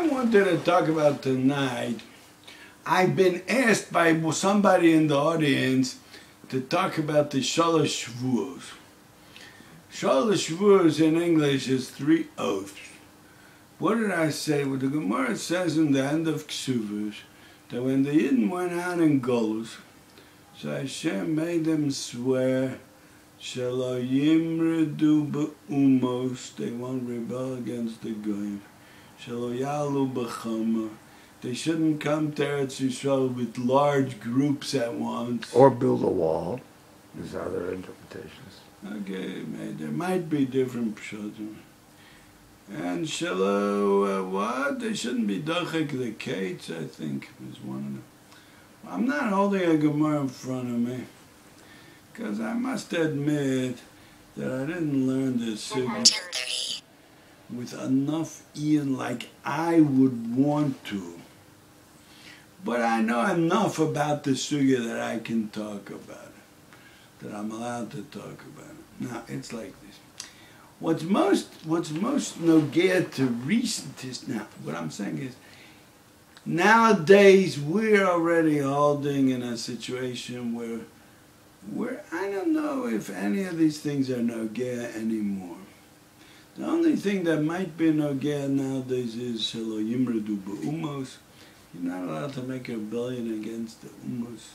I wanted to talk about tonight, I've been asked by somebody in the audience to talk about the shalosh shvuos. Shalosh shvuos in English is 3 oaths. What did I say? Well, the Gemara says in the end of Ksuvos that when the Yidden went out in Golus, so Hashem made them swear, Shelo yimredu be'umos, they won't rebel against the Goyim. Shelo yalu b'chama, they shouldn't come to Eretz Yisrael with large groups at once. Or build a wall. There's other interpretations. Okay, there might be different pshatim. And Shelo, what? They shouldn't be dachek the kates, I think, is one of them. I'm not holding a Gemara in front of me, because I must admit that I didn't learn this sugya with enough Ian like I would want to. But I know enough about the sugya that I can talk about it, that I'm allowed to talk about it. Now, it's like this. What's most nogea to recent is now, what I'm saying is, nowadays we're already holding in a situation where I don't know if any of these things are nogea anymore. The only thing that might be nogea nowadays is shelo yimredu be'umos. You're not allowed to make a rebellion against the umos.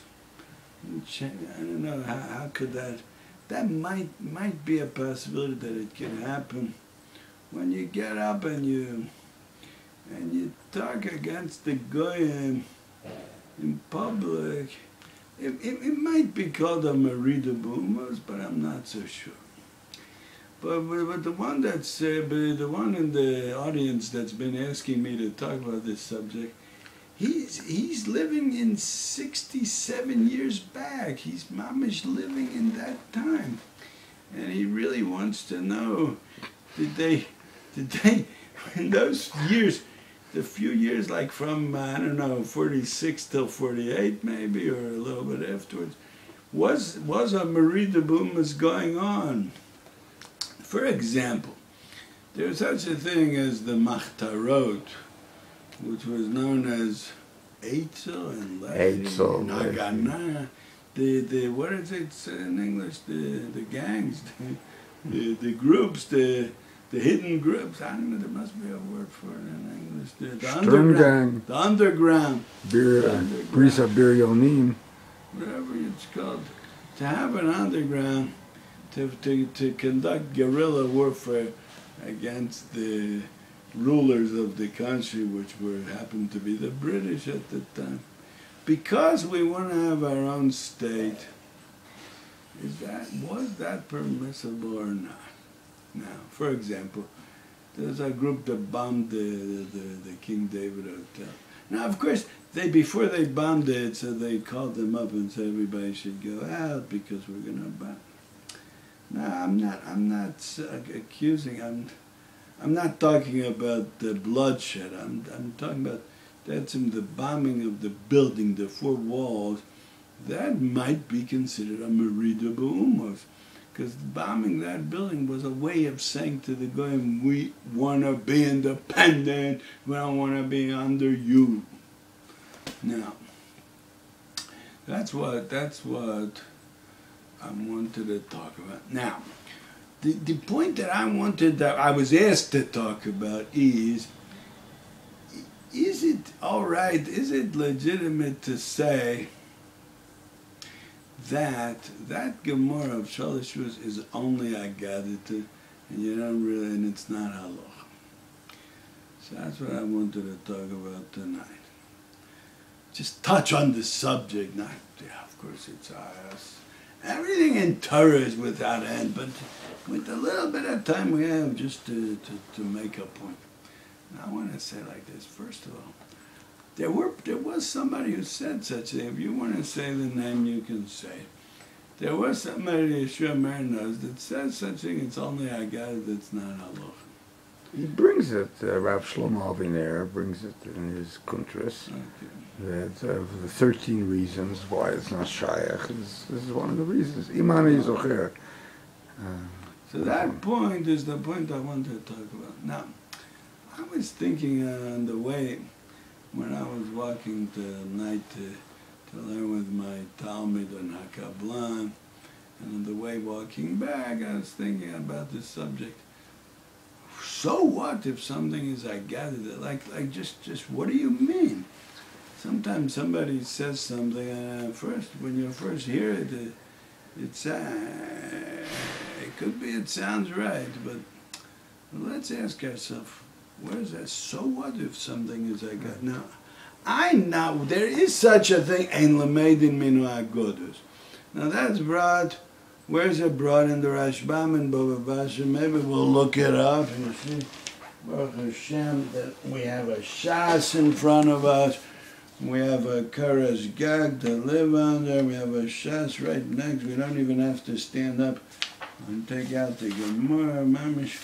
I don't know, how could that might be a possibility that it can happen when you get up and you talk against the goyim in public. It might be called a merida b'umos, but I'm not so sure. But the one the one in the audience that's been asking me to talk about this subject, he's living in 67 years back. He's mamish living in that time, and he really wants to know, did they in those years, the few years like from I don't know 46 till 48 maybe, or a little bit afterwards, was a merida b'umos going on? For example, there's such a thing as the machtarot, which was known as Eitzel and Levi, Agada, the what is it in English? The gangs, the groups, the hidden groups. I don't know. There must be a word for it in English. The underground. The underground. Brisa Biryonim. Whatever it's called. To have an underground, to conduct guerrilla warfare against the rulers of the country, which happened to be the British at the time, because we want to have our own state. Was that permissible or not? Now, for example, there's a group that bombed the King David Hotel. Now, of course, before they bombed it, so they called them up and said everybody should go out because we're going to bomb. Now, I'm not accusing. I'm not talking about the bloodshed. I'm talking about that's in the bombing of the building, the 4 walls. That might be considered a merida b'umos, because bombing that building was a way of saying to the goyim, we want to be independent. We don't want to be under you. Now, that's what I wanted to talk about. Now, the point that I was asked to talk about is it all right, is it legitimate to say that Gemara of Shalosh Shvuos is only agada, and you don't really, and it's not halacha? So that's what I wanted to talk about tonight. Just touch on the subject, not, yeah, of course it's us. Everything in Torah is without end, but with a little bit of time we have just to make a point. Now I want to say like this. First of all, there was somebody who said such a thing. If you want to say the name, you can say it. There was somebody, Yeshua Meir knows, that says such a thing. It's only agada, that's not halacha. He brings it, Rav Shlomo Aviner brings it in his kuntras. Okay. That of the 13 reasons why it's not shayach, this is one of the reasons. Imani Zocher. So that point is the point I want to talk about. Now, I was thinking on the way, when I was walking tonight to learn with my Talmud on caplan, and on the way walking back, I was thinking about this subject. So what if something is agada? Like just what do you mean? Sometimes somebody says something, and when you first hear it, it could be it sounds right, but let's ask ourselves, where is that? So what if something is agada? Now, I know there is such a thing, ein lemedin minu agodos. Now that's brought. Where's it brought in the Rashbam and Baba Basha? Maybe we'll look it up and see, Baruch Hashem, that we have a Shas in front of us. We have a Karas Gag to live under. We have a Shas right next. We don't even have to stand up and take out the Gemara. Mamish,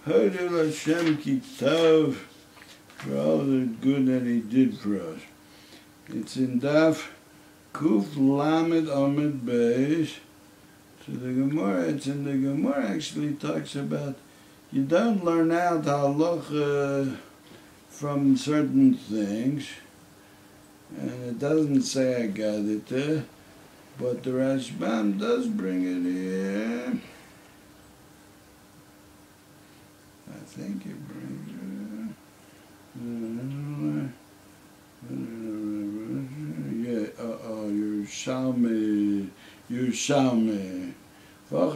Hodul Hashem ki tov, for all the good that He did for us. It's in Daf Kuf Lamed Amid Beis. So the Gemara, it's in the Gemara actually talks about you don't learn out halacha from certain things, and it doesn't say agada, but the Rashbam does bring it here. I think it brings it. Yeah, Yerushalmi. Where's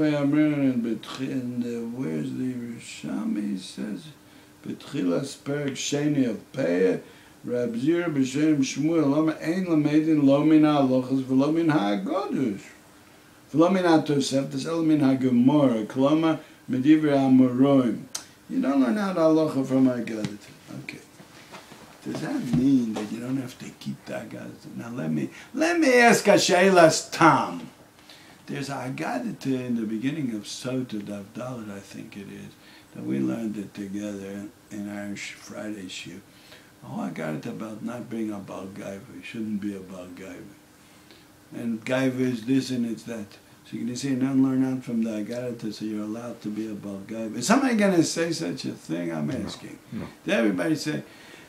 the Yerushalmi? He says, Betchilas Perek Sheni of Peah, Rab Zir B'Shem Shmuel, Lama Ein Lamedin Lo Min HaLochos V'Lo Min HaAgodos V'Lo Min HaToseftas Elo Min HaGemora Koloma Medivrei HaMoroim. You don't learn out halacha from agada. Okay. Does that mean that you don't have to keep the agada? Now let me ask a sheilas tam. There's agada in the beginning of Sota Daf Dalet, I think it is, that we learned it together in our Friday shiur. Oh, agada about not being a Baal Gaiva. You shouldn't be a Baal Gaiva. And Gaiva is this and it's that. So you can say, don't learn out from the agada, so you're allowed to be a Baal Gaiva. Is somebody going to say such a thing? I'm asking. No. Did everybody say,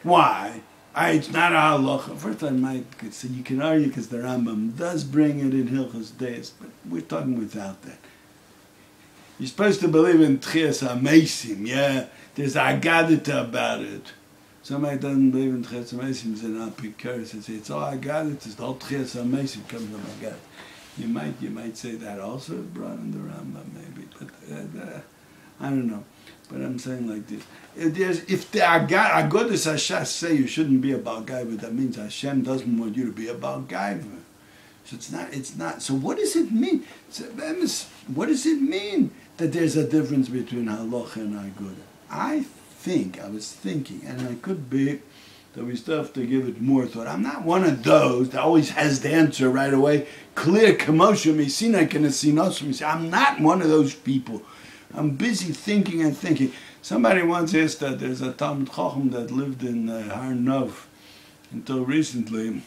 why? It's not a halacha. First I might say you can argue because the Rambam does bring it in Hilchos Deis, but we're talking without that. You're supposed to believe in Tchias HaMeisim, yeah? There's agada about it. Somebody doesn't believe in Tchias HaMeisim, they're not precarious and say it's all agada, it's the whole Tchias HaMeisim comes from agada. You might say that also brought in the Rambam maybe, but I don't know. But I'm saying like this: if the Agodas Hashas say you shouldn't be a Baal Gaiva, that means Hashem doesn't want you to be a Baal Gaiva. So it's not. So what does it mean? What does it mean that there's a difference between halacha and agoda? I was thinking, and it could be that we still have to give it more thought. I'm not one of those that always has the answer right away. Clear commotion, I'm not one of those people. I'm busy thinking and thinking. Somebody once asked that there's a Talmud Chacham that lived in Har Nov until recently,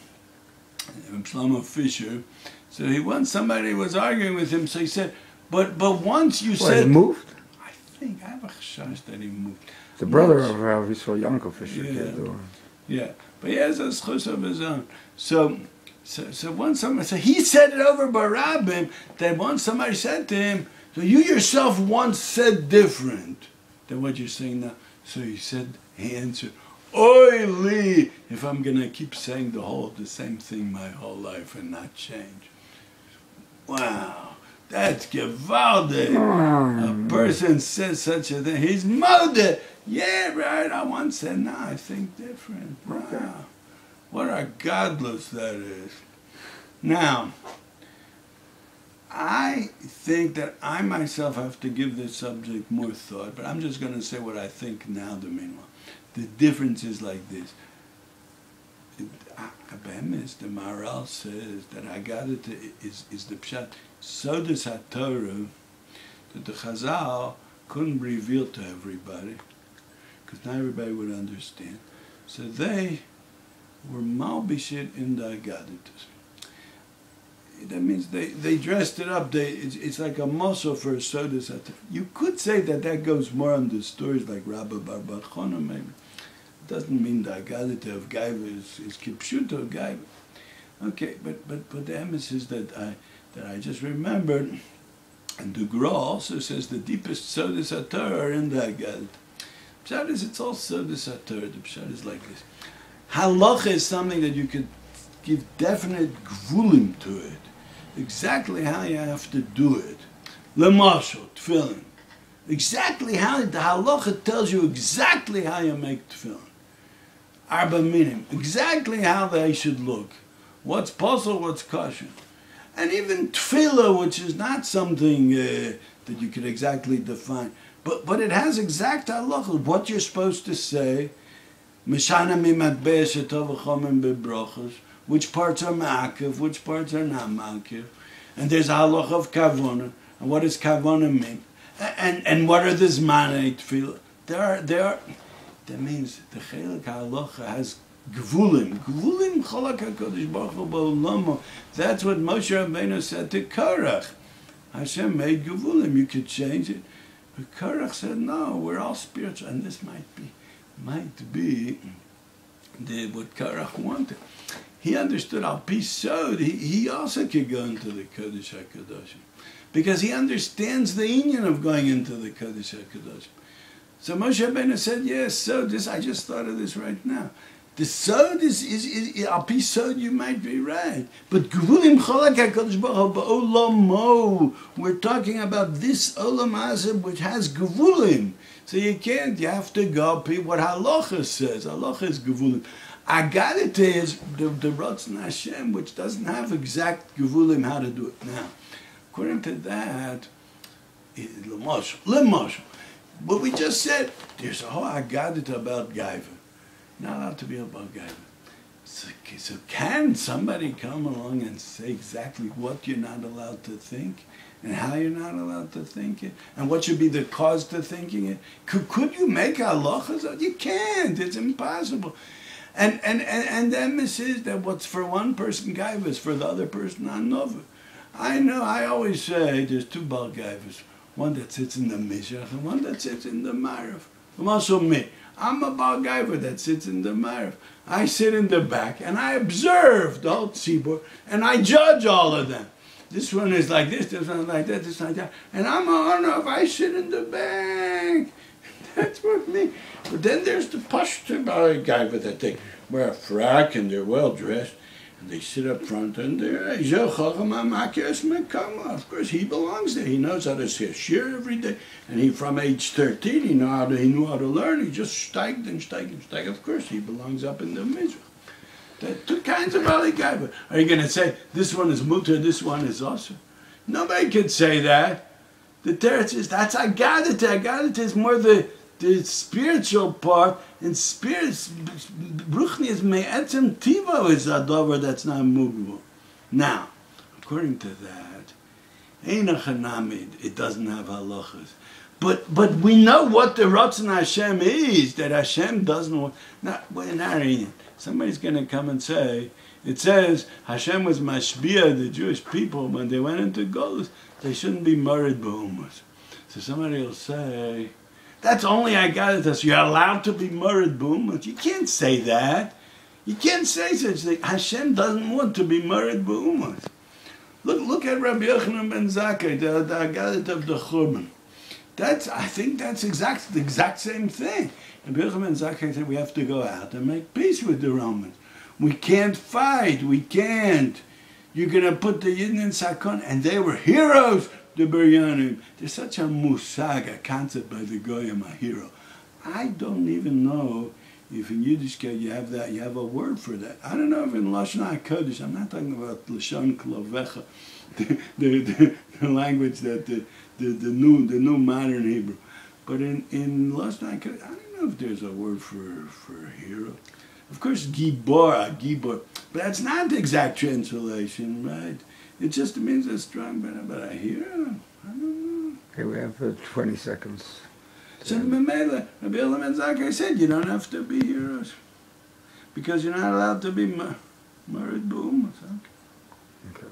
Shlomo Fisher. So somebody was arguing with him, so he said, but once you said... he moved? I think, I have a chashash that he moved. The brother of Yisrael Yankel Fisher. Yeah, but he has a schus of his own. So once he said it over Barabim, that once somebody said to him, so you yourself once said different than what you're saying now. So he answered, Oy li, if I'm going to keep saying the same thing my whole life and not change. Wow, that's gewaldig. A person says such a thing. He's modeh. Yeah, right, I once said, no, I think different. Wow, what a godless that is. Now, I think that I myself have to give this subject more thought, but I'm just going to say what I think now, the meanwhile. The difference is like this. The Maharal says that agada is the pshat. So does HaTorah, that the Chazal couldn't reveal to everybody, because not everybody would understand. So they were malbishit in the agaditas. That means they dressed it up. It's like a muscle for a soda satar. You could say that goes more on the stories like Rabbi Bar Bar Chana maybe. It doesn't mean the agada of gaiva is pshuto of gaiva. Okay, but the emphasis that I just remembered, and the Gra also says the deepest soda satar are in the agada. Pshat is it's all soda satar. The pshat is like this. Halacha is something that you could give definite gvulim to it. Exactly how you have to do it. Lemashal, tefillin. Exactly how the halacha tells you exactly how you make tefillin. Arba minim. Exactly how they should look. What's possible, what's kosher. And even tefillah, which is not something that you could exactly define. But it has exact halacha. What you're supposed to say. Mishana mimatbeh shetov v'chomim bebrachos. Which parts are ma'akev, which parts are not ma'akev. And there's a halacha of kavona. And what does kavona mean? And what are the zmanei tefillah? That means the chelik halacha has gvulim. Gvulim cholak HaKadosh Baruch Hu ba'olamo. That's what Moshe Rabbeinu said to Korach. Hashem made gvulim. You could change it. But Korach said, no, we're all spiritual. And this might be what Korach wanted. He understood al pi sod. He also could go into the Kodesh HaKadoshim. Because he understands the inyan of going into the Kodesh HaKadoshim. So Moshe Rabbeinu said, yes, so this, I just thought of this right now. The sod is al pi sod, you might be right. But Gvulim Cholak HaKadosh Baruch Hu ba'olamo. We're talking about this olam hazeh which has Gvulim. So you have to go what halacha says. Halacha is Gvulim. Agada is the Ratzon Hashem, which doesn't have exact gevulim how to do it. Now, according to that, lemashal. What we just said, there's a whole agada about gaiva. Not allowed to be about gaiva. So can somebody come along and say exactly what you're not allowed to think? And how you're not allowed to think it? And what should be the cause to thinking it? Could you make halachas? You can't. It's impossible. And the emphasis is that what's for one person gaiva is for the other person anova. I know, I always say there's two bal gaivas. One that sits in the mishach and one that sits in the marav. And also me. I'm a bal gaiva that sits in the marav. I sit in the back and I observe the whole tzibur and I judge all of them. This one is like this one is like that, this one like that. And I'm a honor if I sit in the back. That's what me. But then there's the pashto gaiva that they wear a frock and they're well dressed and they sit up front and they're of course he belongs there. He knows how to say a shir every day. And he from age 13 he knew how to learn. He just steigt and steigt and steigt. Of course he belongs up in the mizrach. There are two kinds of bali gaiva. Are you going to say this one is mutter, this one is also? Nobody could say that. The teretz is that's agada. Agada is more the spiritual part, and ruchnius me'etzem tivo is a dover that's not movable. Now, according to that, it doesn't have halachas. But we know what the Ratzon Hashem is, that Hashem doesn't want. Somebody's going to come and say, it says Hashem was mashbiah, the Jewish people, when they went into Golus, they shouldn't be married b'umas. So somebody will say, that's only agada. You're allowed to be married b'umas. You can't say that. You can't say such thing. Hashem doesn't want to be married b'umas. Look at Rabbi Yochanan ben Zakkai, the agada of the Churban. I think that's the exact same thing. Rabbi Yochanan ben Zakkai said we have to go out and make peace with the Romans. We can't fight. We can't. You're going to put the Yidden in Sakon, and they were heroes. The Biryanim. There's such a musag, a concept by the Goyim, a hero. I don't even know if in Yiddishkeit you have that. You have a word for that. I don't know if in Lashon HaKodesh. I'm not talking about Lashon Klovecha, the language that the new modern Hebrew. But in Lashon HaKodesh, I don't know if there's a word for a hero. Of course, Gibor, but that's not the exact translation, right? It just means a strong, but a hero? I don't know. Okay, we have 20 seconds. So Mamela, Rabbi Yochanan ben Zakkai said you don't have to be heroes because you're not allowed to be married b'umas. Okay.